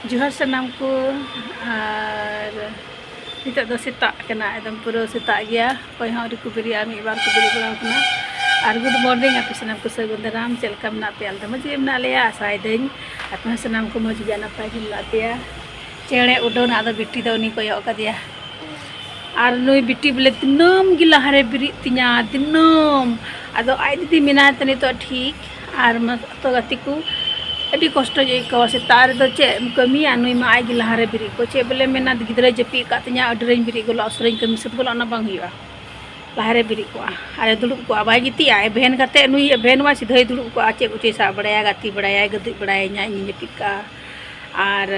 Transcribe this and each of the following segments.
Johar sanam ko ar nito do sita kena एकदम puro sita gya koi ha ri ku beri ami bar ku beri bala kena ar good morning api sanam ko sagun daram chel kam na pe al dama je na le asai dein api sanam ko moj jana pa gi la pe chere udon ado bitti do ni koyok ka dia ar nui bitti bele dinam gila hare beri tinya dinam ado ai didi mina tani to ठीक ar ma to gatiku अभी कष्ट जो से तार दो चे कमी नुई मा आई लहारे बिरी को चे बोले मेना गिद्रे जपी कातኛ अडरें बिरी को लसरें कमी सब बोला ना बांग हुआ लहारे बिरी को आरे दुड़ुब को बाय गिती आए भेन काते नुई भेन मा सीधे दुड़ुब को आचे उचे सा बड़ाया गाती बड़ाया गदि बड़ाया nya जपी का आर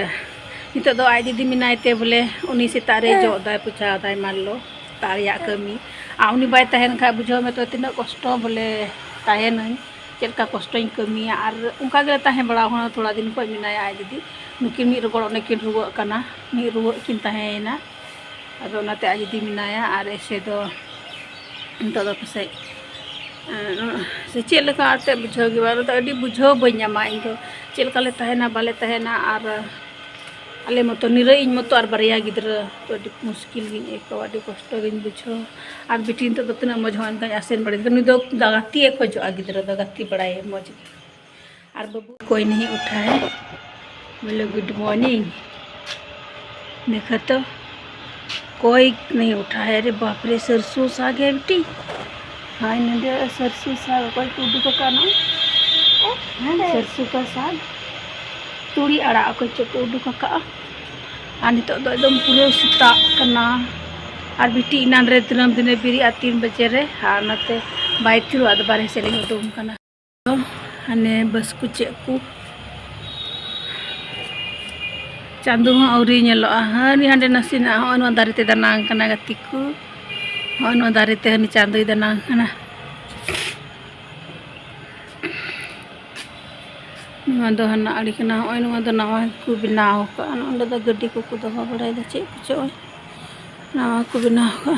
नितो दो आई दीदी मिनाइते बोले उनी सितारे जो दाय पुछा दाय मारलो तारिया कमी आ उनी बाय तहन खा बुझो में तो तिना कष्ट बोले तहन चलका कष्ट कमी और उनका तहें बड़ा होना थोड़ा दिन को मिनाया आई दीदी नुकिन मी रुगड़ उनकिन रुआ कना मी रुआ किन तहेना अब उनाते आई दीदी मिनाया और ऐसे दो नितो दो पसे से चलका आते बुझो गे बार तो अडी बुझो बन्यामा इन दो चलका ले तहेना बाले तहेना और अले मतो निरे इन मतो और बरिया गिद्र तो अडी मुश्किल गिन एको अडी कष्ट गिन बुझो और बिटिन तो तना मजवान का आसेन बड़े नु दो गाती एक जो गिद्र दो गाती बड़ाए मज और बाबू कोई नहीं उठा है बोले गुड मॉर्निंग देखा तो कोई नहीं उठा है। अरे बाप रे सरसों साग है बेटी हाँ नंदे सरसों साग कोई कुडू का काना सरसों का साग तुड़ी अड़ा को चुकूडू का नितो दो एकदम पूरा सुता कना और बिटी इनान रे दिनम दिने बिरी 3 बजे रे हाँ नते बाय थिरु आद बारे से लेंगे उडुम कना हने बस को चेकू चांदू हाँ औरी नेलो हनी हंडे नसीना हनो दारे ते दानांग कना गतिकू हनो दारे ते हनी चांदू दानांग कना दो हना अड़ी कना दो नवा को बनाव का अंडे दो गड्डी को दो बड़ाई दा चे कुछ नवा को बनाव का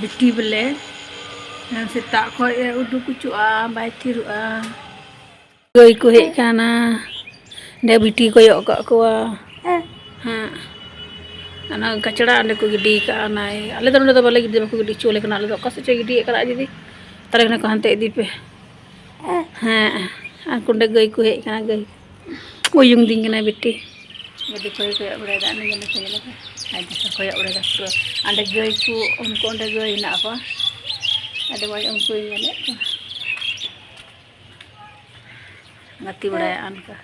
बिटी बोले सेता खय उडू कुचुआ बाय थिरुआ गई को हेज काना दे बिटी को यो का को हाँ अना कचड़ा अंडे को गिडी का ना अले तो बाले गिडी को गिडी चोले कना अले तो कस चे गिडी करा दीदी तारे कना को हनते इदी पे हाँ कुंडे गई को हेज काना गई उयुंग दिन कना बिटी गड्डी को बड़े दा ने को लगा आज को बड़े दा पूरा अंडे गई को उनको अंडे गई ना को अदे वाई उनको ये गति बड़ाया अनका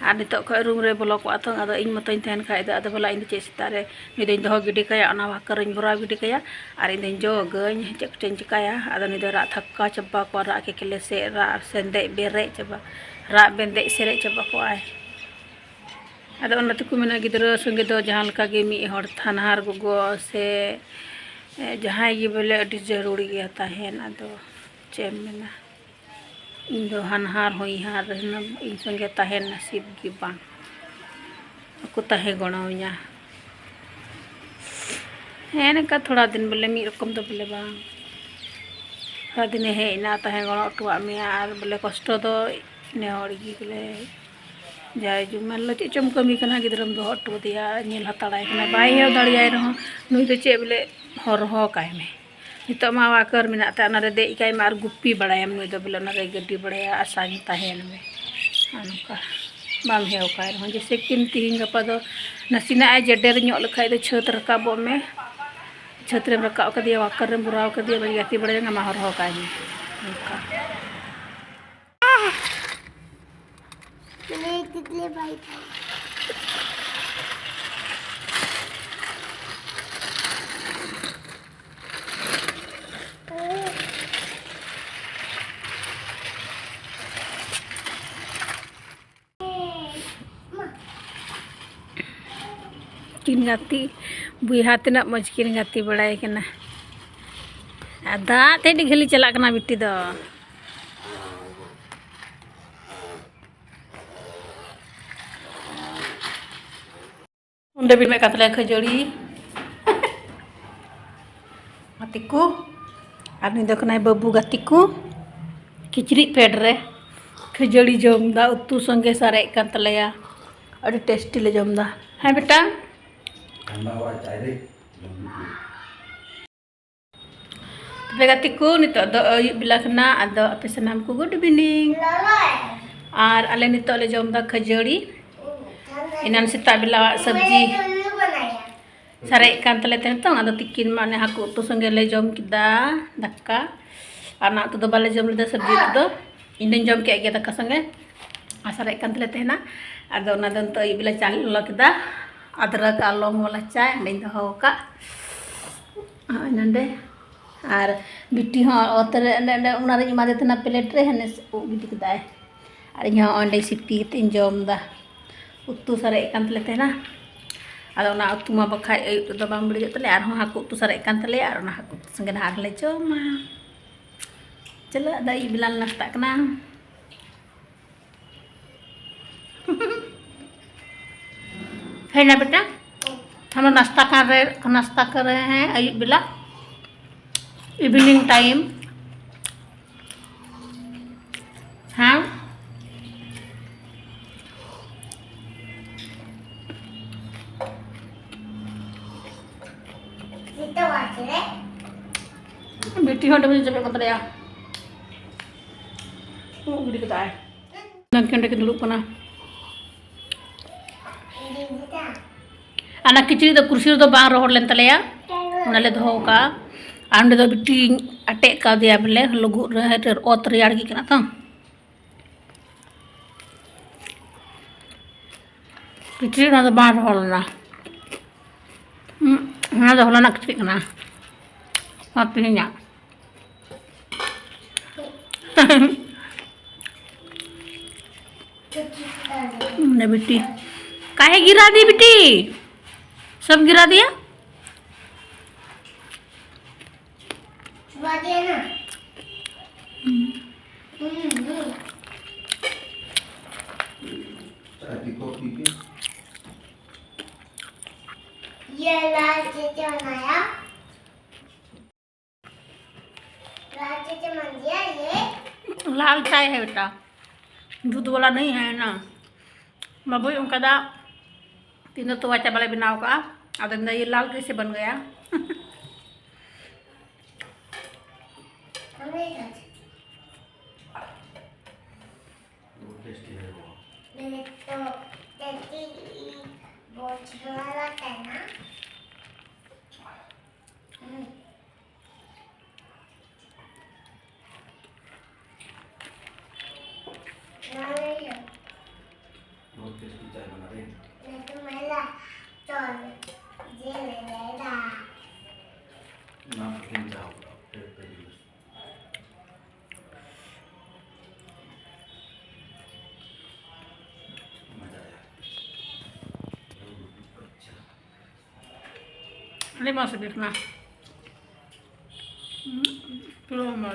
और नित रूम रे बोलो को तो अद इन मत तहन खाई अद बोला इन चे सेतारे निद दो गिडी कया वाकर भरा गिडी कया और इन जो गई चेकटें चिकाया अद निद रा थक्का चबा को रा के केले से रा सेंदे बेरे चबा रा बेंदे सेरे चबा को आए अद उन्नत को मेना गिद्र संगे दो जहां लका गे मी हर थानहार गोगो से जहां ये बोले अडी जरूरी गया तहन अदो चे मेना इन दो हनहार होई हार इन संगे तहन नसीब की बांग को तहे गणौया है ना थोड़ा दिन बोले मी रकम तो बोले बांग थोड़ा दिन है ना तहे गण अटुआ में और बोले कष्ट तो ने हड़गी बोले जाय जो मान लो चे चम कमी कना गिद्रम दो अटु दिया नील हताड़ाय कना बाय हे दाड़ियाय रहो नुई तो चे बोले हर हो काय में नितो मा वाकर मिना ता ना रे दे इकाय मार गुप्पी बड़ायम नुई दो बोले ना रे गड्डी बड़ाया आसानी तहेन में अनका बाम हेव काय रहो जैसे किन तिहिं गपा दो नसीना आय जडेर ᱧᱚᱜ लखाय दो छत रकाबो में छत रे रकाव का दिया वाकर रे बुराव का दिया बरियाती बड़ाया मा हर हो काय में अनका मैंने कितने भाई किन गाती बुहा तना मज किन गाती बड़ाय कना दाते घली चला बिटी दो udah bikin katanya kejoli gatiku ani do kena babu gatiku kiciri pedre kejoli jomda uttu संगे सारे kan telaya ada tasty le jomda hai beta tapi gatiku nito do bila kena ada apa senamku good evening ar ale nito le jomda kejoli inan sita bila sabji sare ikan tele tentang ada tikin mana aku tu संगे ले jom kita daka anak tu do bale jom le sabji tu do inden jom kayak kita daka संगे sare ikan tele tehna ada ona don to bila cali lo kita adrak along wala chai ande do hoka nande ar bitti ho otere ande unare imade tena plate re hane gidi kedai ar nya onde sipi tin jom da uttu sare ikan tele tehna ada ona uttu ma bakai ayu do bang beli tele ar haku uttu sare ikan tele ar ona haku संगे har le joma चलो दai bilan nasta kena है ना बेटा हम नाश्ता कर रहे हैं अयुब बिला इवनिंग टाइम हाँ बेटी हो मुझे जब कत या गिरी कता है नंके के दुलुप कना anak kecil itu kursi itu bang rohor lentale ya unale doho ka ande do bitti atek ka dia bele lugu reher ot riar gi kana ta kecil na bang rohor na na do hola nak kecil kana hatinya ने बेटी काहे गिरा दी बेटी सब गिरा दिया ना ये लाल चीज बनाया लाल चीज बन गया ये लाल चाय है बेटा दूध वाला नहीं है ना बाबू उनका दा तीनों तो वाचा वाला बनाओ का अब ये लाल कैसे बन गया Ini masih di tengah. Belum,